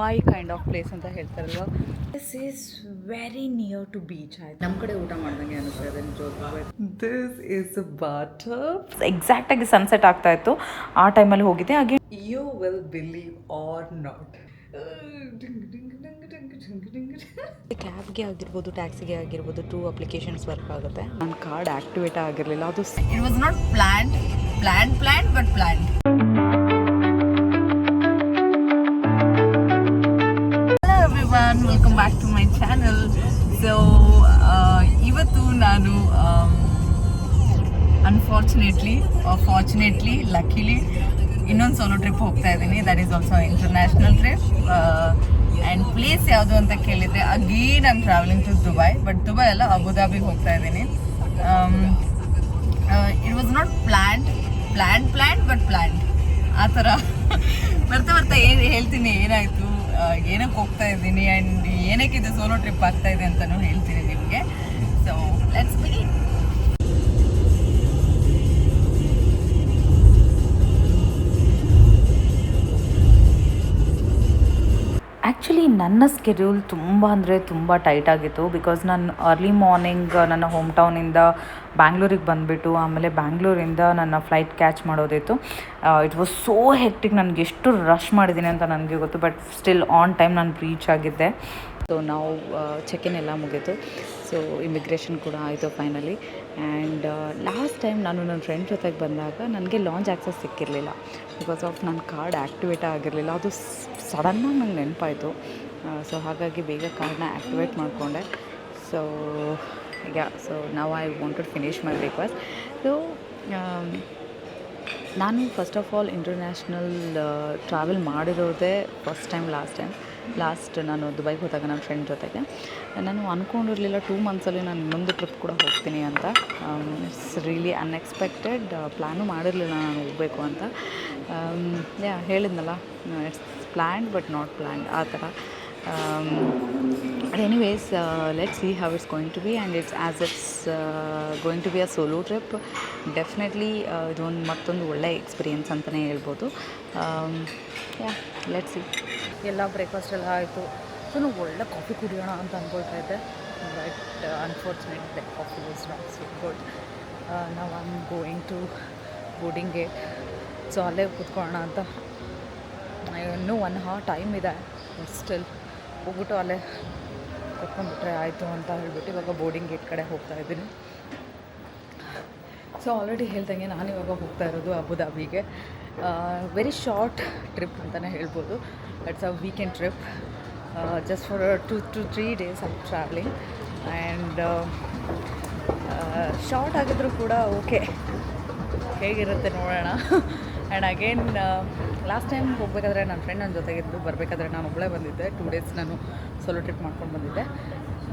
My kind of place ಅಂತ ಹೇಳ್ತಾರಲ್ವ. This is very near to beach. ಆಯ್ತು, ನಮ್ಮ ಕಡೆ ಊಟ ಮಾಡ್ದಂಗೆ ಅನಿಸ್ತದೆ ನಿಜವಾಗ್ಲೂ. This is better. ಎಕ್ಸಾಕ್ಟಾಗಿ ಸನ್ಸೆಟ್ ಆಗ್ತಾ ಇತ್ತು ಆ ಟೈಮಲ್ಲಿ ಹೋಗಿದ್ದೆ. ಹಾಗೆ you will believe or not, ಕ್ಯಾಬ್ಗೆ ಆಗಿರ್ಬೋದು ಟ್ಯಾಕ್ಸಿಗೆ ಆಗಿರ್ಬೋದು 2 ಅಪ್ಲಿಕೇಶನ್ಸ್ ವರ್ಕ್ ಆಗುತ್ತೆ. ನನ್ನ ಕಾರ್ಡ್ ಆ್ಯಕ್ಟಿವೇಟ್ ಆಗಿರಲಿಲ್ಲ. ಅದು it was not planned but planned. Hello everyone, welcome back to my channel. So ಇವತ್ತು ನಾನು ಫಾರ್ಚುನೇಟ್ಲಿ ಲಕ್ಕಿಲಿ ಇನ್ನೊಂದು ಸೋಲೋ ಟ್ರಿಪ್ ಹೋಗ್ತಾ ಇದ್ದೀನಿ. That is also international trip. And place ಯಾವುದು ಅಂತ ಕೇಳಿದರೆ again I am travelling to Dubai. But Dubai ಅಲ್ಲ, ಅಬುದಾಬಿಗೆ ಹೋಗ್ತಾ ಇದ್ದೀನಿ. It was not planned but planned ಆ ಥರ. ಬರ್ತಾ ಹೇಳ್ತೀನಿ ಏನಾಯಿತು, ಏನಕ್ಕೆ ಹೋಗ್ತಾ ಇದ್ದೀನಿ ಆ್ಯಂಡ್ ಏನಕ್ಕೆ ಇದು ಸೋಲೋ ಟ್ರಿಪ್ ಆಗ್ತಾ ಇದೆ ಅಂತಲೂ ಹೇಳ್ತೀನಿ ನಿಮಗೆ. So let's begin. ಆ್ಯಕ್ಚುಲಿ ನನ್ನ ಸ್ಕೆಡ್ಯೂಲ್ ತುಂಬ ಟೈಟ್ ಆಗಿತ್ತು. ಬಿಕಾಸ್ ನಾನು ಅರ್ಲಿ ಮಾರ್ನಿಂಗ್ ನನ್ನ ಹೋಮ್ ಟೌನಿಂದ ಬ್ಯಾಂಗ್ಳೂರಿಗೆ ಬಂದುಬಿಟ್ಟು ಆಮೇಲೆ ಬ್ಯಾಂಗ್ಳೂರಿಂದ ನನ್ನ ಫ್ಲೈಟ್ ಕ್ಯಾಚ್ ಮಾಡೋದಿತ್ತು. It was so hectic. ನನಗೆ ಎಷ್ಟು ರಶ್ ಮಾಡಿದ್ದೀನಿ ಅಂತ ನನಗೆ ಗೊತ್ತು. ಬಟ್ ಸ್ಟಿಲ್ ಆನ್ ಟೈಮ್ ನಾನು ರೀಚ್ ಆಗಿದ್ದೆ. ಸೊ ನಾವು ಚೆಕ್-ಇನ್ ಎಲ್ಲ ಮುಗೀತು. ಸೊ ಇಮಿಗ್ರೇಷನ್ ಕೂಡ ಆಯಿತು ಫೈನಲಿ. ಆ್ಯಂಡ್ ಲಾಸ್ಟ್ ಟೈಮ್ ನಾನು ನನ್ನ ಫ್ರೆಂಡ್ ಜೊತೆಗೆ ಬಂದಾಗ ನನಗೆ ಲಾಂಚ್ ಆ್ಯಕ್ಸಸ್ ಸಿಕ್ಕಿರಲಿಲ್ಲ. ಬಿಕಾಸ್ ಆಫ್ ನನ್ನ ಕಾರ್ಡ್ ಆ್ಯಕ್ಟಿವೇಟ್ ಆಗಿರಲಿಲ್ಲ. ಅದು ಸಡನ್ನಾಗಿ ನಂಗೆ ನೆನಪಾಯಿತು. ಸೊ ಹಾಗಾಗಿ ಬೇಗ ಕಾರ್ಡ್ನ ಆ್ಯಕ್ಟಿವೇಟ್ ಮಾಡಿಕೊಂಡೆ. So now I wanted finish my breakfast. So ನಾನು first of all international travel ಮಾಡಿರೋದೇ ಫಸ್ಟ್ ಟೈಮ್. ಲಾಸ್ಟ್ ನಾನು ದುಬೈಗೆ ಹೋದಾಗ ನನ್ನ ಫ್ರೆಂಡ್ ಜೊತೆಗೆ ನಾನು ಅಂದ್ಕೊಂಡಿರಲಿಲ್ಲ 2 ಮಂತ್ಸಲ್ಲಿ ನಾನು ಇನ್ನೊಂದು ಟ್ರಿಪ್ ಕೂಡ ಹೋಗ್ತೀನಿ ಅಂತ. It's really unexpected. ಪ್ಲ್ಯಾನು ಮಾಡಿರಲಿಲ್ಲ ನಾನು ಹೋಗಬೇಕು ಅಂತ. ಹೇಳಿದ್ನಲ್ಲ, it's planned but not planned ಆ ಥರ. Anyways, let's see how it's going to be. And it's going to be a solo trip. Definitely ಇದೊಂದು ಮತ್ತೊಂದು ಒಳ್ಳೆ ಎಕ್ಸ್ಪೀರಿಯೆನ್ಸ್ ಅಂತಲೇ ಹೇಳ್ಬೋದು. Let's see. ಎಲ್ಲ ಬ್ರೇಕ್ಫಾಸ್ಟ್ ಎಲ್ಲ ಆಯಿತು. ಸೊ ನಾವು ಒಳ್ಳೆ ಕಾಫಿ ಕುಡಿಯೋಣ ಅಂತ ಅಂದ್ಕೊಳ್ತಾ ಇದ್ದೆ. But unfortunately coffee was not so good. ನಾವು I am going to boarding gate. So ಅಲ್ಲೇ ಕೂತ್ಕೊಳ್ಳೋಣ ಅಂತ. ಇನ್ನೂ 1 hour ಟೈಮ್ ಇದೆ. ಸ್ಟಿಲ್ ಹೋಗ್ಬಿಟ್ಟು ಅಲ್ಲೇ ಕೂತ್ಕೊಂಡ್ಬಿಟ್ರೆ ಆಯಿತು ಅಂತ ಹೇಳ್ಬಿಟ್ಟು ಇವಾಗ ಬೋರ್ಡಿಂಗ್ ಗೇಟ್ ಕಡೆ ಹೋಗ್ತಾ ಇದ್ದೀನಿ. ಸೊ ಆಲ್ರೆಡಿ ಹೇಳ್ದಂಗೆ ನಾನು ಇವಾಗ ಹೋಗ್ತಾ ಇರೋದು ಅಬುದಾಬಿಗೆ. ವೆರಿ ಶಾರ್ಟ್ ಟ್ರಿಪ್ ಅಂತಲೇ ಹೇಳ್ಬೋದು. It's a weekend trip. Just for 2 to 3 days of travelling. And short ಆಗಿದ್ರೂ ಕೂಡ ಓಕೆ, ಹೇಗಿರುತ್ತೆ ನೋಡೋಣ. ಆ್ಯಂಡ್ ಅಗೇನ್ ಲಾಸ್ಟ್ ಟೈಮ್ ಹೋಗಬೇಕಾದ್ರೆ ನನ್ನ ಫ್ರೆಂಡ್ ನನ್ನ ಜೊತೆಗಿದ್ದು, ಬರಬೇಕಾದ್ರೆ ನಾನು ಒಬ್ಬಳೇ ಬಂದಿದ್ದೆ. 2 days ನಾನು ಸೋಲೋ ಟ್ರಿಪ್ ಮಾಡ್ಕೊಂಡು ಬಂದಿದ್ದೆ.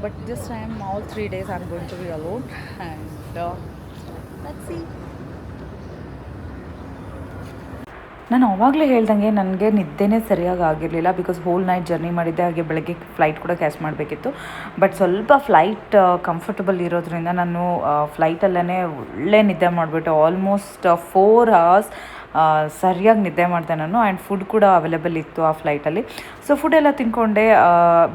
But this time all 3 days I am going to be alone. And let's see. ನಾನು ಆವಾಗಲೇ ಹೇಳ್ದಂಗೆ ನನಗೆ ನಿದ್ದೆನೇ ಸರಿಯಾಗಿ ಆಗಿರಲಿಲ್ಲ. ಬಿಕಾಸ್ ಹೋಲ್ ನೈಟ್ ಜರ್ನಿ ಮಾಡಿದ್ದೆ. ಹಾಗೆ ಬೆಳಗ್ಗೆ ಫ್ಲೈಟ್ ಕೂಡ ಕ್ಯಾಚ್ ಮಾಡಬೇಕಿತ್ತು. ಬಟ್ ಸ್ವಲ್ಪ ಫ್ಲೈಟ್ ಕಂಫರ್ಟಬಲ್ ಇರೋದ್ರಿಂದ ನಾನು ಫ್ಲೈಟಲ್ಲೇ ಒಳ್ಳೆ ನಿದ್ದೆ ಮಾಡಿಬಿಟ್ಟೆ. ಆಲ್ಮೋಸ್ಟ್ 4 hours ಸರಿಯಾಗಿ ನಿದ್ದೆ ಮಾಡಿದೆ ನಾನು. ಆ್ಯಂಡ್ ಫುಡ್ ಕೂಡ ಅವೈಲೇಬಲ್ ಇತ್ತು ಆ ಫ್ಲೈಟಲ್ಲಿ. ಸೊ ಫುಡ್ ಎಲ್ಲ ತಿನ್ಕೊಂಡೆ,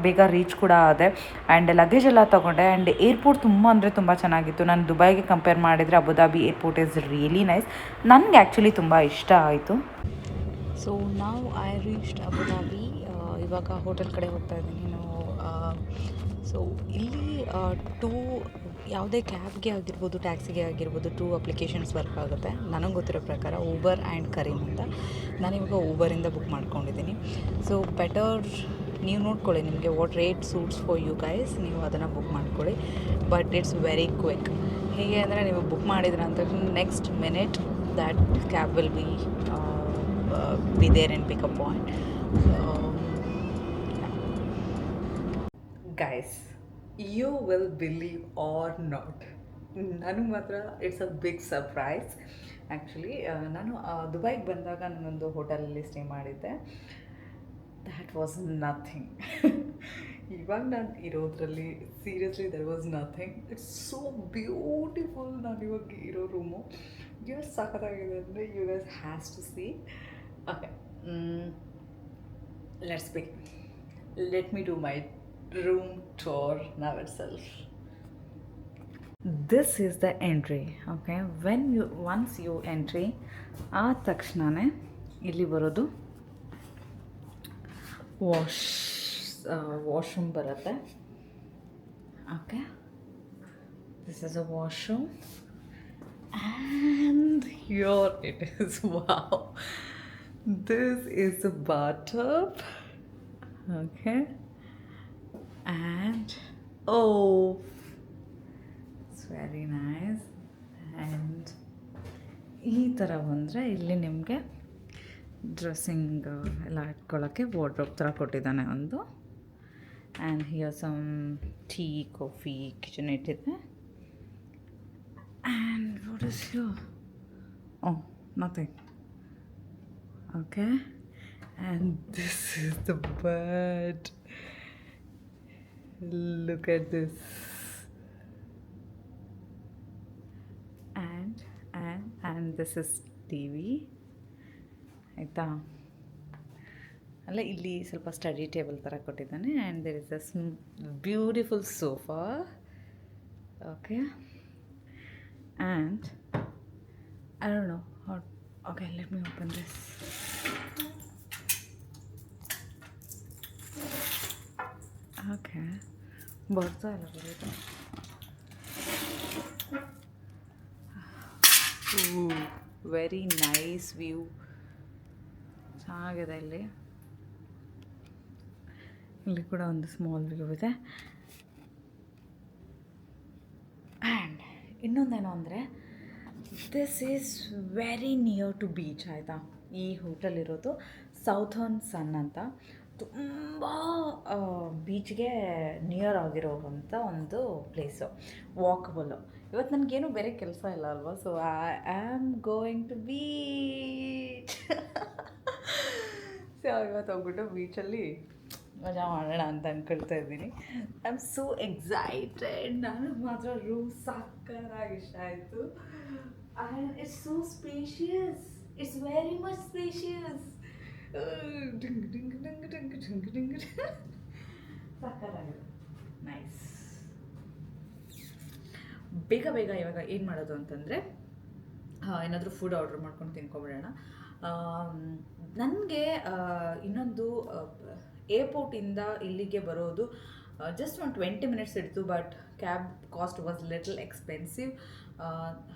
ಬೇಗ ರೀಚ್ ಕೂಡ ಆದೆ. ಆ್ಯಂಡ್ ಲಗೇಜ್ ಎಲ್ಲ ತೊಗೊಂಡೆ. ಆ್ಯಂಡ್ ಏರ್ಪೋರ್ಟ್ ತುಂಬ ಚೆನ್ನಾಗಿತ್ತು. ನಾನು ದುಬೈಗೆ ಕಂಪೇರ್ ಮಾಡಿದರೆ Abu Dhabi airport is really nice. ನನಗೆ ಆ್ಯಕ್ಚುಲಿ ತುಂಬ ಇಷ್ಟ ಆಯಿತು. ಸೊ ನಾವು ಐ ರೀಚ್ಡ್ ಅಬುದಾಬಿ. ಇವಾಗ ಹೋಟೆಲ್ ಕಡೆ ಹೋಗ್ತಾ ಇದ್ದೀನಿ ನಾವು. ಸೊ ಇಲ್ಲಿ 2 ಯಾವುದೇ ಕ್ಯಾಬ್ಗೆ ಆಗಿರ್ಬೋದು ಟ್ಯಾಕ್ಸಿಗೆ ಆಗಿರ್ಬೋದು 2 ಅಪ್ಲಿಕೇಶನ್ಸ್ ವರ್ಕ್ ಆಗುತ್ತೆ ನನಗೆ ಗೊತ್ತಿರೋ ಪ್ರಕಾರ, ಊಬರ್ ಆ್ಯಂಡ್ ಕರೀಮ್ ಅಂತ. ನಾನಿವಾಗ ಊಬರಿಂದ ಬುಕ್ ಮಾಡ್ಕೊಂಡಿದ್ದೀನಿ. ಸೊ ಬೆಟರ್ ನೀವು ನೋಡ್ಕೊಳ್ಳಿ, ನಿಮಗೆ what rate suits for you guys, ನೀವು ಅದನ್ನು ಬುಕ್ ಮಾಡ್ಕೊಳ್ಳಿ. But it's very quick. ಹೇಗೆ ಅಂದರೆ ನೀವು ಬುಕ್ ಮಾಡಿದ್ರೆ ಅಂತ next minute that cab will be there and pick up point. Guys, you will believe or not, ನನಗೆ ಮಾತ್ರ it's a big surprise. Actually ನಾನು ದುಬೈಗೆ ಬಂದಾಗ ನಾನೊಂದು ಹೋಟೆಲಲ್ಲಿ ಸ್ಟೇ ಮಾಡಿದ್ದೆ. That was nothing. ಇವಾಗ ನಾನು ಇರೋದ್ರಲ್ಲಿ seriously there was nothing. It's so beautiful. ನಾನು ಇವಾಗ ಇರೋ ರೂಮು ಎಷ್ಟು ಸಖತ್ತಾಗಿದೆ ಅಂದರೆ you guys has to see. Okay, let's begin. Let me do my room tour now itself. This is the entry. Okay, when you once you entry ಆ ತಕ್ಷಣನೇ ಇಲ್ಲಿ ಬರೋದು ವಾಶ್ರೂಮ್ ಬರುತ್ತೆ. Okay, this is a washroom and here it is. Wow, this is a bathtub. Okay, and oh, it's very nice. And ಈ ಥರ ಬಂದರೆ ಇಲ್ಲಿ ನಿಮಗೆ ಡ್ರೆಸ್ಸಿಂಗ್ ಎಲ್ಲ ಇಟ್ಕೊಳ್ಳೋಕ್ಕೆ ವಾರ್ಡ್ರೋಬ್ ಥರ ಕೊಟ್ಟಿದ್ದಾನೆ ಒಂದು. And here some tea coffee kitchen ಇಟ್ಟಿದೆ. And what is here? Oh, nothing. Okay. And this is the bed. Look at this. And this is TV. ಆಯಿತಾ? ಅಲ್ಲ, ಇಲ್ಲಿ ಸ್ವಲ್ಪ ಸ್ಟಡಿ ಟೇಬಲ್ ಥರ ಕೊಟ್ಟಿದ್ದಾನೆ. And there is a beautiful sofa. Okay. And I don't know how. Okay, let me open this. Okay, ಬರ್ತಾ ಇಲ್ಲ ಬರೋದು. Very nice view, ಚೆನ್ನಾಗಿದೆ. ಇಲ್ಲಿ ಕೂಡ ಒಂದು ಸ್ಮಾಲ್ ವ್ಯೂ ಇದೆ. ಆ್ಯಂಡ್ ಇನ್ನೊಂದೇನು ಅಂದರೆ, this is very near to beach. ಆಯಿತಾ? ಈ ಹೋಟೆಲ್ ಇರೋದು ಸೌಥರ್ನ್ ಸನ್ ಅಂತ, ತುಂಬ ಬೀಚ್ಗೆ ನಿಯರ್ ಆಗಿರೋವಂಥ ಒಂದು ಪ್ಲೇಸು, ವಾಕಬಲ್ಲು. ಇವತ್ತು ನನಗೇನು ಬೇರೆ ಕೆಲಸ ಇಲ್ಲ ಅಲ್ವಾ, so I am going to beach. So ಇವತ್ತು ಹೋಗ್ಬಿಟ್ಟು ಬೀಚಲ್ಲಿ ಮಜಾ ಮಾಡೋಣ ಅಂತ ಅಂದ್ಕೊಳ್ತಾ ಇದ್ದೀನಿ. I am so excited. ನನಗೆ ಮಾತ್ರ ರೂಮ್ ಸಕ್ಕತ್ತಾಗಿ ಇಷ್ಟ ಆಯಿತು. And it's so spacious, it's very much spacious. ಸಕ್ಕತ್ತಾಗಿದೆ, ನೈಸ್. ಬೇಗ ಇವಾಗ ಏನು ಮಾಡೋದು ಅಂತಂದರೆ, ಏನಾದರೂ ಫುಡ್ ಆರ್ಡ್ರ್ ಮಾಡ್ಕೊಂಡು ತಿನ್ಕೊಂಬಿಡೋಣ. ನನಗೆ ಇನ್ನೊಂದು ಏರ್ಪೋರ್ಟಿಂದ ಇಲ್ಲಿಗೆ ಬರೋದು ಜಸ್ಟ್ ಒಂದು 20 minutes ಇಡ್ತು. But cab cost was little expensive.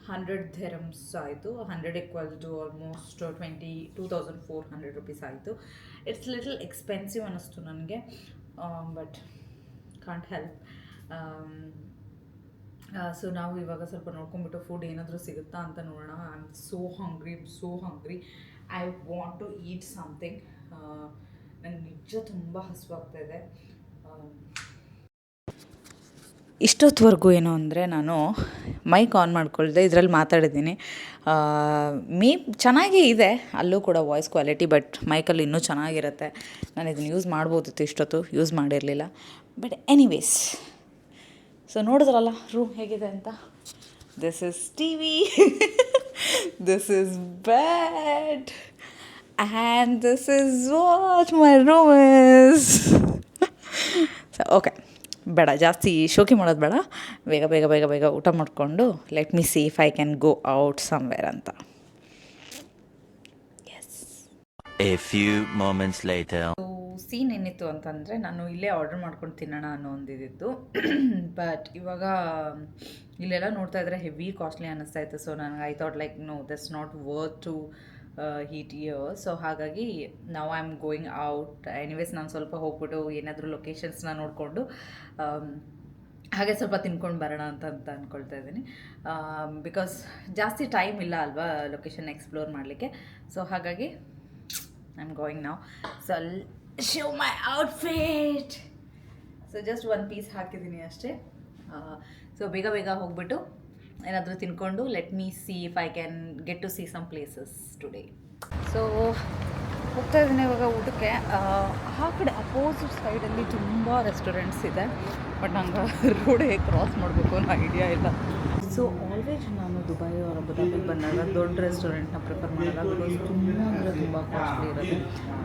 100 dirhams ಆಯಿತು. 100 = ಆಲ್ಮೋಸ್ಟ್ 22,400 rupees ಆಯಿತು. ಇಟ್ಸ್ ಲಿಟಲ್ ಎಕ್ಸ್ಪೆನ್ಸಿವ್ ಅನ್ನಿಸ್ತು ನನಗೆ, ಬಟ್ ಕಾಂಟ್ ಹೆಲ್ಪ್. ಸೊ ನಾವು ಇವಾಗ ಸ್ವಲ್ಪ ನೋಡ್ಕೊಂಬಿಟ್ಟು ಫುಡ್ ಏನಾದರೂ ಸಿಗುತ್ತಾ ಅಂತ ನೋಡೋಣ. I am so hungry. I want to eat something. ನನಗೆ ನಿಜ ತುಂಬ ಹಸುವಾಗ್ತಾಯಿದೆ. ಇಷ್ಟೊತ್ತವರೆಗೂ ಏನು ಅಂದರೆ, ನಾನು ಮೈಕ್ ಆನ್ ಮಾಡ್ಕೊಳ್ದೆ ಇದರಲ್ಲಿ ಮಾತಾಡಿದ್ದೀನಿ. ಚೆನ್ನಾಗೇ ಇದೆ ಅಲ್ಲೂ ಕೂಡ ವಾಯ್ಸ್ ಕ್ವಾಲಿಟಿ, ಬಟ್ ಮೈಕಲ್ಲಿ ಇನ್ನೂ ಚೆನ್ನಾಗಿರುತ್ತೆ. ನಾನು ಇದನ್ನು ಯೂಸ್ ಮಾಡ್ಬೋದಿತ್ತು, ಇಷ್ಟೊತ್ತು ಯೂಸ್ ಮಾಡಿರಲಿಲ್ಲ. ಬಟ್ ಎನಿವೇಸ್, ಸೊ ನೋಡಿದ್ರಲ್ಲ ರೂಮ್ ಹೇಗಿದೆ ಅಂತ. This is TV, this is bed, and this is what my room is. Okay, ಬೇಡ ಜಾಸ್ತಿ ಶೋಕಿ ಮಾಡೋದು ಬೇಡ. ಬೇಗ ಊಟ ಮಾಡಿಕೊಂಡು let me see if I can go out somewhere ಅಂತ. Yes. A few moments later. Scene ಏನಿತ್ತು ಅಂತಂದರೆ, ನಾನು ಇಲ್ಲೇ ಆರ್ಡರ್ ಮಾಡ್ಕೊಂಡು ತಿನ್ನೋಣ ಅನ್ನೋ ಒಂದಿದ್ದು. ಬಟ್ ಇವಾಗ ಇಲ್ಲೆಲ್ಲ ನೋಡ್ತಾ ಇದ್ರೆ ಹೆವಿ ಕಾಸ್ಟ್ಲಿ ಅನ್ನಿಸ್ತಾ ಇತ್ತು. ಸೊ ನನಗೆ I thought like no, that's not worth to heat here. So ಹಾಗಾಗಿ ನಾವು I am going out. Anyways ನಾನು ಸ್ವಲ್ಪ ಹೋಗ್ಬಿಟ್ಟು ಏನಾದರೂ ಲೊಕೇಶನ್ಸ್ನ ನೋಡಿಕೊಂಡು ಹಾಗೆ ಸ್ವಲ್ಪ ತಿನ್ಕೊಂಡು ಬರೋಣ ಅಂತ ಅಂದ್ಕೊಳ್ತಾ ಇದ್ದೀನಿ. ಬಿಕಾಸ್ ಜಾಸ್ತಿ ಟೈಮ್ ಇಲ್ಲ ಅಲ್ವಾ ಲೊಕೇಶನ್ ಎಕ್ಸ್ಪ್ಲೋರ್ ಮಾಡಲಿಕ್ಕೆ. ಸೊ ಹಾಗಾಗಿ I am going now. So show my outfit. So just ಒಂದು ಪೀಸ್ ಹಾಕಿದ್ದೀನಿ ಅಷ್ಟೇ. ಸೊ ಬೇಗ ಹೋಗ್ಬಿಟ್ಟು ಏನಾದರೂ ತಿನ್ಕೊಂಡು let me see if I can get to see some places today. So ಹೋಗ್ತಾ ಇದ್ದೀನಿ ಇವಾಗ ಊಟಕ್ಕೆ. ಆ ಕಡೆ ಅಪೋಸಿಟ್ ಸೈಡಲ್ಲಿ ತುಂಬ ರೆಸ್ಟೋರೆಂಟ್ಸ್ ಇದೆ, ಬಟ್ ನಂಗೆ ರೋಡ್ ಹೇಗೆ ಕ್ರಾಸ್ ಮಾಡಬೇಕು ಅನ್ನೋ ಐಡಿಯಾ ಇಲ್ಲ. ಸೊ ಆಲ್ವೇಸ್ ನಾನು ದುಬೈ ಅವರ ಅಬುದಾಬಿಗೆ ಬಂದಾಗ ದೊಡ್ಡ ರೆಸ್ಟೋರೆಂಟ್ನ ಪ್ರಿಫರ್ ಮಾಡಲ್ಲ, ಬಿಕಾಸ್ ತುಂಬ ಅಂದರೆ ತುಂಬ ಕಾಸ್ಟ್ಲಿ ಇರುತ್ತೆ.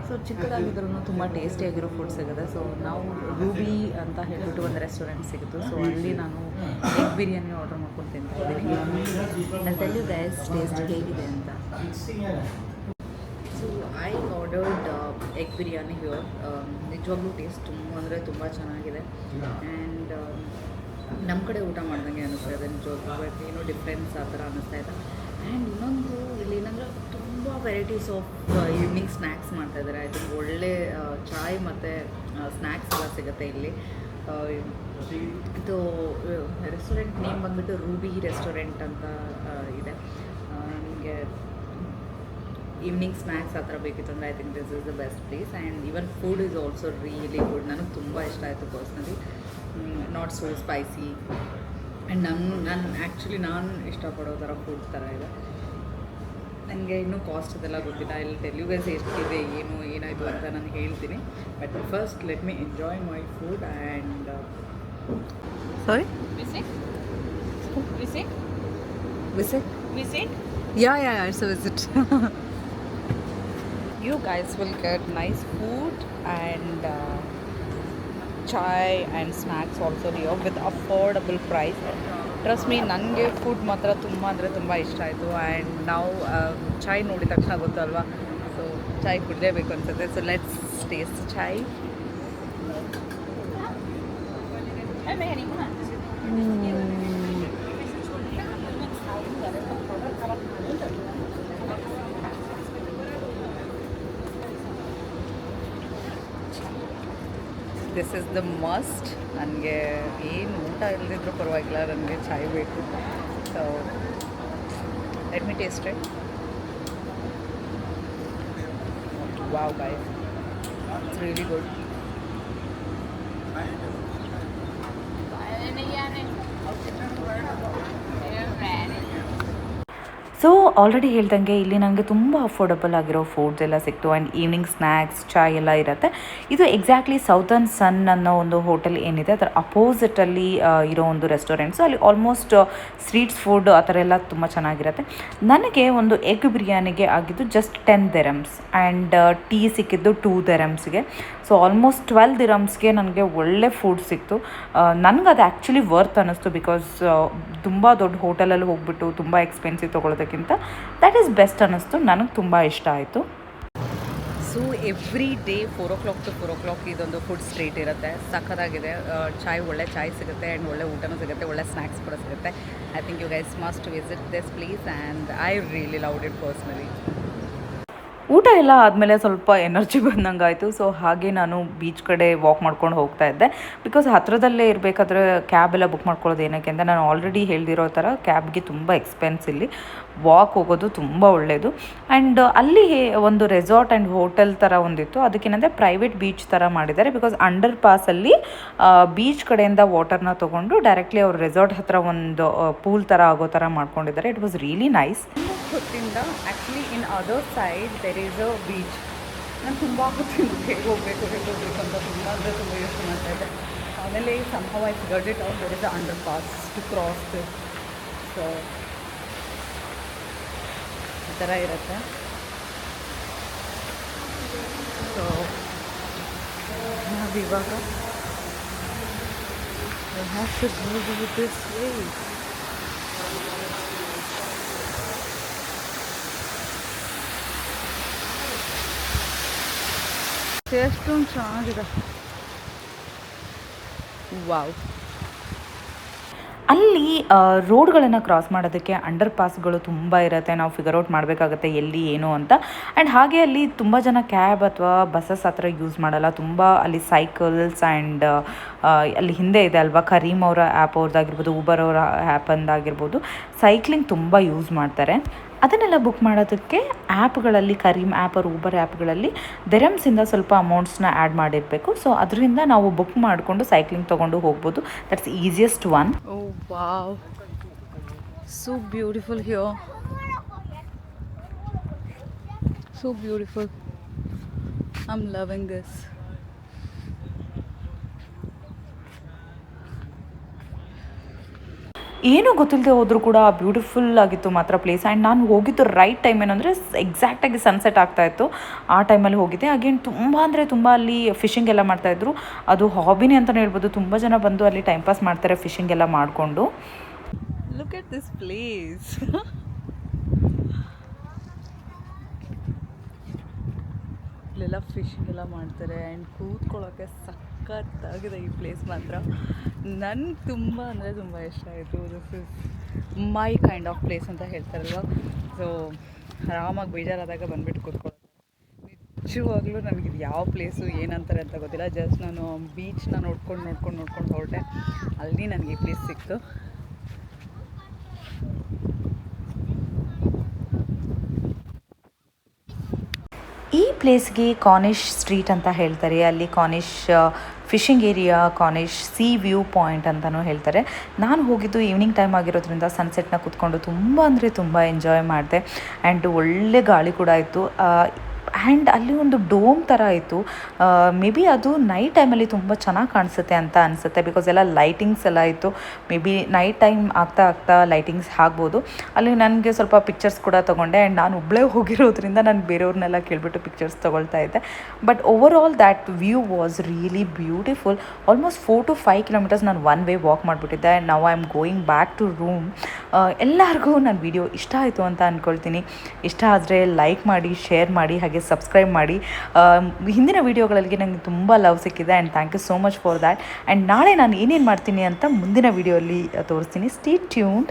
ಸೊ ಚಿಕ್ಕದಾಗಿದ್ರೂ ತುಂಬ ಟೇಸ್ಟಿಯಾಗಿರೋ ಫುಡ್ ಸಿಗುತ್ತೆ. ಸೊ ನಾವು ರೂಬಿ ಅಂತ ಹೇಳ್ಬಿಟ್ಟು ಒಂದು ರೆಸ್ಟೋರೆಂಟ್ ಸಿಗುತ್ತೆ. ಸೊ ಅಲ್ಲಿ ನಾನು ಎಗ್ ಬಿರಿಯಾನಿ ಆರ್ಡರ್ ಮಾಡ್ಕೊಂಡು ತಿಂತಾ ಇದ್ದೀನಿ. ನಾನು ಟೆಲ್ ಯು ಗೈಸ್ ಟೇಸ್ಟ್ ಹೇಗಿದೆ ಅಂತ. So I ordered egg biryani here. ನಿಜವಾಗ್ಲೂ ಟೇಸ್ಟ್ ತುಂಬ ಅಂದರೆ ತುಂಬ ಚೆನ್ನಾಗಿದೆ. ಆ್ಯಂಡ್ ನಮ್ಮ ಕಡೆ ಊಟ ಮಾಡ್ದಂಗೆ ಅನ್ನಿಸ್ತಾ ಇದೆ ನಿಜವಾಗ್ಲೂ, ಬಟ್ ಏನೋ ಡಿಫ್ರೆನ್ಸ್ ಆ ಥರ ಅನ್ನಿಸ್ತಾ ಇದೆ. ಆ್ಯಂಡ್ ಇನ್ನೊಂದು ಇಲ್ಲಿ ಏನಂದರೆ ತುಂಬ ವೆರೈಟೀಸ್ ಆಫ್ ಈವ್ನಿಂಗ್ ಸ್ನ್ಯಾಕ್ಸ್ ಮಾಡ್ತಾಯಿದ್ದಾರೆ. ಐ ಥಿಂಕ್ ಒಳ್ಳೆ ಚಾಯ್ ಮತ್ತು ಸ್ನ್ಯಾಕ್ಸ್ ಎಲ್ಲ ಸಿಗುತ್ತೆ ಇಲ್ಲಿ. ಇದು ರೆಸ್ಟೋರೆಂಟ್ ನೇಮ್ ಬಂದುಬಿಟ್ಟು ರೂಬಿ ರೆಸ್ಟೋರೆಂಟ್ ಅಂತ ಇದೆ. ನಿಮಗೆ ಈವ್ನಿಂಗ್ ಸ್ನ್ಯಾಕ್ಸ್ ಆ ಥರ ಬೇಕಿತ್ತು ಅಂದರೆ I think this is the best place. And even food is also really good. ನನಗೆ ತುಂಬ ಇಷ್ಟ ಆಯಿತು personally. Not so spicy. And ನಾನು ಇಷ್ಟಪಡೋ ಥರ ಫುಡ್ ಥರ ಇದೆ. ನನಗೆ ಇನ್ನೂ ಕಾಸ್ಟ್ ಅದೆಲ್ಲ ಗೊತ್ತಿಲ್ಲ. ಇಲ್ಲಿ ಟೆಲ್ ಯು ಗೈಸ್ ಎಷ್ಟಿದೆ ಏನಾಯಿತು ಅಂತ ನಾನು ಹೇಳ್ತೀನಿ. But first let me enjoy my food. And sorry visit yeah it's a visit. You guys will get nice food and chai and snacks also here with affordable price. Trust me, ನನಗೆ food ಮಾತ್ರ ತುಂಬ ಅಂದರೆ ತುಂಬ ಇಷ್ಟ ಆಯಿತು. And ನಾವು ಚಾಯ್ ನೋಡಿದ ತಕ್ಷಣ ಗೊತ್ತಲ್ವಾ, ಸೊ ಚಾಯ್ ಕುಡಿಲೇಬೇಕು ಅನ್ಸುತ್ತೆ. So let's taste chai. This is the must. ನನಗೆ ಏನು ಊಟ ಇಲ್ಲದಿದ್ರೂ ಪರವಾಗಿಲ್ಲ, ನನಗೆ ಚಾಯ್ ಬೇಕು. So let me taste it. Wow guys, it's really good. So already ಹೇಳ್ದಂಗೆ ಇಲ್ಲಿ ನನಗೆ ತುಂಬ ಅಫೋರ್ಡಬಲ್ ಆಗಿರೋ ಫುಡ್ಸ್ ಎಲ್ಲ ಸಿಕ್ತು. ಆ್ಯಂಡ್ ಈವ್ನಿಂಗ್ ಸ್ನ್ಯಾಕ್ಸ್ ಚಾಯ್ ಎಲ್ಲ ಇರುತ್ತೆ. ಇದು ಎಕ್ಸಾಕ್ಟ್ಲಿ ಸೌತರ್ನ್ ಸನ್ ಅನ್ನೋ ಒಂದು ಹೋಟೆಲ್ ಏನಿದೆ ಅದರ ಅಪೋಸಿಟಲ್ಲಿ ಇರೋ ಒಂದು ರೆಸ್ಟೋರೆಂಟ್ಸು. ಅಲ್ಲಿ ಆಲ್ಮೋಸ್ಟ್ ಸ್ಟ್ರೀಟ್ಸ್ ಫುಡ್ ಆ ಥರ ಎಲ್ಲ ತುಂಬ ಚೆನ್ನಾಗಿರುತ್ತೆ. ನನಗೆ ಒಂದು ಎಗ್ ಬಿರಿಯಾನಿಗೆ ಆಗಿದ್ದು ಜಸ್ಟ್ 10 dirhams ಆ್ಯಂಡ್ ಟೀ ಸಿಕ್ಕಿದ್ದು 2 dirhamsಗೆ. ಸೊ ಆಲ್ಮೋಸ್ಟ್ 12 dirhamsಗೆ ನನಗೆ ಒಳ್ಳೆ ಫುಡ್ ಸಿಕ್ತು. ನನಗೆ ಅದು ಆ್ಯಕ್ಚುಲಿ ವರ್ತ್ ಅನ್ನಿಸ್ತು, ಬಿಕಾಸ್ ತುಂಬ ದೊಡ್ಡ ಹೋಟೆಲಲ್ಲಿ ಹೋಗ್ಬಿಟ್ಟು ತುಂಬ ಎಕ್ಸ್ಪೆನ್ಸಿವ್ ತೊಗೊಳೋದಕ್ಕಿಂತ ದ್ಯಾಟ್ ಈಸ್ ಬೆಸ್ಟ್ ಅನ್ನಿಸ್ತು. ನನಗೆ ತುಂಬ ಇಷ್ಟ ಆಯಿತು. So every day 4 o'clock to 4 o'clock ಇದೊಂದು ಫುಡ್ ಸ್ಟ್ರೀಟ್ ಇರುತ್ತೆ. ಸಖತ್ತಾಗಿದೆ. ಚಾಯ್ ಒಳ್ಳೆ ಚಾಯ್ ಸಿಗುತ್ತೆ ಆ್ಯಂಡ್ ಒಳ್ಳೆ ಊಟನೂ ಸಿಗುತ್ತೆ, ಒಳ್ಳೆ ಸ್ನ್ಯಾಕ್ಸ್ ಕೂಡ ಸಿಗುತ್ತೆ. I think you guys must visit this place and I really loved it personally. ಊಟ ಎಲ್ಲ ಆದಮೇಲೆ ಸ್ವಲ್ಪ ಎನರ್ಜಿ ಬಂದಂಗೆ ಆಯಿತು. ಸೊ ಹಾಗೆ ನಾನು ಬೀಚ್ ಕಡೆ ವಾಕ್ ಮಾಡ್ಕೊಂಡು ಹೋಗ್ತಾ ಇದ್ದೆ, ಬಿಕಾಸ್ ಹತ್ತಿರದಲ್ಲೇ ಇರಬೇಕಾದ್ರೆ ಕ್ಯಾಬ್ ಎಲ್ಲ ಬುಕ್ ಮಾಡ್ಕೊಳ್ಳೋದು ಏನಕ್ಕೆ ಅಂತ ನಾನು ಆಲ್ರೆಡಿ ಹೇಳ್ದಿರೋ ಥರ ಕ್ಯಾಬ್ಗೆ ತುಂಬ ಎಕ್ಸ್ಪೆನ್ಸ್. ಇಲ್ಲಿ ವಾಕ್ ಹೋಗೋದು ತುಂಬ ಒಳ್ಳೆಯದು. ಆ್ಯಂಡ್ ಅಲ್ಲಿ ಒಂದು ರೆಸಾರ್ಟ್ ಆ್ಯಂಡ್ ಹೋಟೆಲ್ ಥರ ಒಂದಿತ್ತು. ಅದಕ್ಕೇನಂದರೆ ಪ್ರೈವೇಟ್ ಬೀಚ್ ಥರ ಮಾಡಿದ್ದಾರೆ, ಬಿಕಾಸ್ ಅಂಡರ್ ಪಾಸಲ್ಲಿ ಬೀಚ್ ಕಡೆಯಿಂದ ವಾಟರ್ನ ತೊಗೊಂಡು ಡೈರೆಕ್ಟ್ಲಿ ಅವ್ರ ರೆಸಾರ್ಟ್ ಹತ್ರ ಒಂದು ಪೂಲ್ ಥರ ಆಗೋ ಥರ ಮಾಡ್ಕೊಂಡಿದ್ದಾರೆ. It was really nice. ಹೊತ್ತಿಂದ actually in other side there is a beach. ನಾನು ತುಂಬ ಹೊತ್ತಿಂದ ಹೇಗೆ ಹೋಗಬೇಕು ಅಂತ ತುಂಬ ಅಂದರೆ ತುಂಬ ಯೋಚನೆ ಮಾಡ್ತಾಯಿದ್ದೆ. ಆಮೇಲೆ somehow I figured it out. There is an underpass to cross this. So ಈ ಥರ ಇರುತ್ತೆ. ಸೊ ನಾವಿವಾಗ we have to go this way. ಎಷ್ಟೊಂದು ಚೆನ್ನಾಗಿದೆ. ವಾವ್. ಅಲ್ಲಿ ರೋಡ್ಗಳನ್ನು ಕ್ರಾಸ್ ಮಾಡೋದಕ್ಕೆ ಅಂಡರ್ ಪಾಸ್ಗಳು ತುಂಬ ಇರುತ್ತೆ. ನಾವು ಫಿಗರ್ ಔಟ್ ಮಾಡಬೇಕಾಗತ್ತೆ ಎಲ್ಲಿ ಏನು ಅಂತ. ಆ್ಯಂಡ್ ಹಾಗೆ ಅಲ್ಲಿ ತುಂಬ ಜನ ಕ್ಯಾಬ್ ಅಥವಾ ಬಸ್ಸಸ್ ಆ ಥರ ಯೂಸ್ ಮಾಡಲ್ಲ. ತುಂಬ ಅಲ್ಲಿ ಸೈಕಲ್ಸ್ ಆ್ಯಂಡ್ ಅಲ್ಲಿ ಹಿಂದೆ ಇದೆ ಅಲ್ವಾ ಕರೀಮ್ ಅವರ ಆ್ಯಪ್ ಅವ್ರದ್ದಾಗಿರ್ಬೋದು, ಊಬರ್ ಅವರ ಆ್ಯಪ್ ಅಂದಾಗಿರ್ಬೋದು, ಸೈಕ್ಲಿಂಗ್ ತುಂಬ ಯೂಸ್ ಮಾಡ್ತಾರೆ. ಅದನ್ನೆಲ್ಲ ಬುಕ್ ಮಾಡೋದಕ್ಕೆ ಆ್ಯಪ್ಗಳಲ್ಲಿ ಕರೀಮ್ ಆ್ಯಪ್ ಅವ್ರ ಊಬರ್ ಆ್ಯಪ್ಗಳಲ್ಲಿ ದಿರಮ್ಸಿಂದ ಸ್ವಲ್ಪ ಅಮೌಂಟ್ಸ್ನ ಆ್ಯಡ್ ಮಾಡಿರಬೇಕು. ಸೊ ಅದರಿಂದ ನಾವು ಬುಕ್ ಮಾಡಿಕೊಂಡು ಸೈಕ್ಲಿಂಗ್ ತೊಗೊಂಡು ಹೋಗ್ಬೋದು. That's easiest one. Oh wow, so beautiful here, so beautiful. I'm loving this. ಏನೂ ಗೊತ್ತಿಲ್ಲದೆ ಹೋದರೂ ಕೂಡ ಬ್ಯೂಟಿಫುಲ್ ಆಗಿತ್ತು ಮಾತ್ರ ಪ್ಲೇಸ್. ಆ್ಯಂಡ್ ನಾನು ಹೋಗಿದ್ದು ರೈಟ್ ಟೈಮ್ ಏನಂದರೆ ಎಕ್ಸಾಕ್ಟಾಗಿ ಸನ್ಸೆಟ್ ಆಗ್ತಾಯಿತ್ತು, ಆ ಟೈಮಲ್ಲಿ ಹೋಗಿದ್ದೆ. ಅಗೇನ್ ತುಂಬ ಅಂದರೆ ತುಂಬ ಅಲ್ಲಿ ಫಿಶಿಂಗ್ ಎಲ್ಲ ಮಾಡ್ತಾಯಿದ್ರು. ಅದು ಹಾಬಿನೇ ಅಂತಲೇ ಹೇಳ್ಬೋದು. ತುಂಬ ಜನ ಬಂದು ಅಲ್ಲಿ ಟೈಮ್ ಪಾಸ್ ಮಾಡ್ತಾರೆ ಫಿಶಿಂಗ್ ಎಲ್ಲ ಮಾಡಿಕೊಂಡು. Look at this place. ಇಲ್ಲೆಲ್ಲ ಫಿಶಿಂಗ್ ಎಲ್ಲ ಮಾಡ್ತಾರೆ ಆ್ಯಂಡ್ ಕೂತ್ಕೊಳ್ಳೋಕ್ಕೆ ಸಖತ್ತಾಗಿದೆ ಈ ಪ್ಲೇಸ್ ಮಾತ್ರ. ನನಗೆ ತುಂಬ ಅಂದರೆ ತುಂಬ ಇಷ್ಟ ಆಯಿತು. This is my kind of place ಅಂತ ಹೇಳ್ತಾರಲ್ವ. ಸೊ ಆರಾಮಾಗಿ ಬೇಜಾರಾದಾಗ ಬಂದುಬಿಟ್ಟು ಕೂತ್ಕೊಳ್ಳೋದು. ನಿಜವಾಗ್ಲೂ ನನಗಿದು ಯಾವ ಪ್ಲೇಸು ಏನಂತಾರೆ ಅಂತ ಗೊತ್ತಿಲ್ಲ. ಜಸ್ಟ್ ನಾನು ಬೀಚ್ನ ನೋಡ್ಕೊಂಡು ಹೊರಟೆ. ಅಲ್ಲಿ ನನಗೆ ಈ ಪ್ಲೇಸ್ ಸಿಕ್ತು. ಈ ಪ್ಲೇಸ್ಗೆ ಕಾರ್ನಿಷ್ ಸ್ಟ್ರೀಟ್ ಅಂತ ಹೇಳ್ತಾರೆ. ಅಲ್ಲಿ corniche fishing area, corniche sea view point ಅಂತಲೂ ಹೇಳ್ತಾರೆ. ನಾನು ಹೋಗಿದ್ದು ಈವ್ನಿಂಗ್ ಟೈಮ್ ಆಗಿರೋದ್ರಿಂದ ಸನ್ಸೆಟ್ನ ಕೂತ್ಕೊಂಡು ತುಂಬ ಅಂದರೆ ತುಂಬ ಎಂಜಾಯ್ ಮಾಡಿದೆ. ಆ್ಯಂಡ್ ಒಳ್ಳೆ ಗಾಳಿ ಕೂಡ ಇತ್ತು. ಆ್ಯಂಡ್ ಅಲ್ಲಿ ಒಂದು ಡೋಮ್ ಥರ ಇತ್ತು. ಮೇ ಬಿ ಅದು ನೈಟ್ ಟೈಮಲ್ಲಿ ತುಂಬ ಚೆನ್ನಾಗಿ ಕಾಣಿಸುತ್ತೆ ಅಂತ ಅನಿಸುತ್ತೆ. ಬಿಕಾಸ್ ಎಲ್ಲ ಲೈಟಿಂಗ್ಸ್ ಎಲ್ಲ ಇತ್ತು. ಮೇ ಬಿ ನೈಟ್ ಟೈಮ್ ಆಗ್ತಾ ಲೈಟಿಂಗ್ಸ್ ಆಗ್ಬೋದು. ಅಲ್ಲಿ ನನಗೆ ಸ್ವಲ್ಪ ಪಿಕ್ಚರ್ಸ್ ಕೂಡ ತೊಗೊಂಡೆ. ಆ್ಯಂಡ್ ನಾನು ಒಬ್ಬಳೇ ಹೋಗಿರೋದ್ರಿಂದ ನಾನು ಬೇರೆಯವ್ರನ್ನೆಲ್ಲ ಕೇಳಿಬಿಟ್ಟು ಪಿಕ್ಚರ್ಸ್ ತೊಗೊಳ್ತಾ ಇದ್ದೆ. But over all that view was really beautiful. Almost 4 to 5 kilometers ನಾನು ಒನ್ ವೇ ವಾಕ್ ಮಾಡಿಬಿಟ್ಟಿದ್ದೆ. And now I am going back to room. ಎಲ್ಲರಿಗೂ ನನ್ನ ವಿಡಿಯೋ ಇಷ್ಟ ಆಯಿತು ಅಂತ ಅಂದ್ಕೊಳ್ತೀನಿ. ಇಷ್ಟ ಆದರೆ ಲೈಕ್ ಮಾಡಿ, ಶೇರ್ ಮಾಡಿ, ಹಾಗೆ ಸಬ್ಸ್ಕ್ರೈಬ್ ಮಾಡಿ. ಹಿಂದಿನ ವೀಡಿಯೋಗಳಲ್ಲಿ ನನಗೆ ತುಂಬ ಲವ್ ಸಿಕ್ಕಿದೆ and thank you so much for that. And ನಾಳೆ ನಾನು ಏನೇನು ಮಾಡ್ತೀನಿ ಅಂತ ಮುಂದಿನ ವೀಡಿಯೋಲ್ಲಿ ತೋರಿಸ್ತೀನಿ. Stay tuned.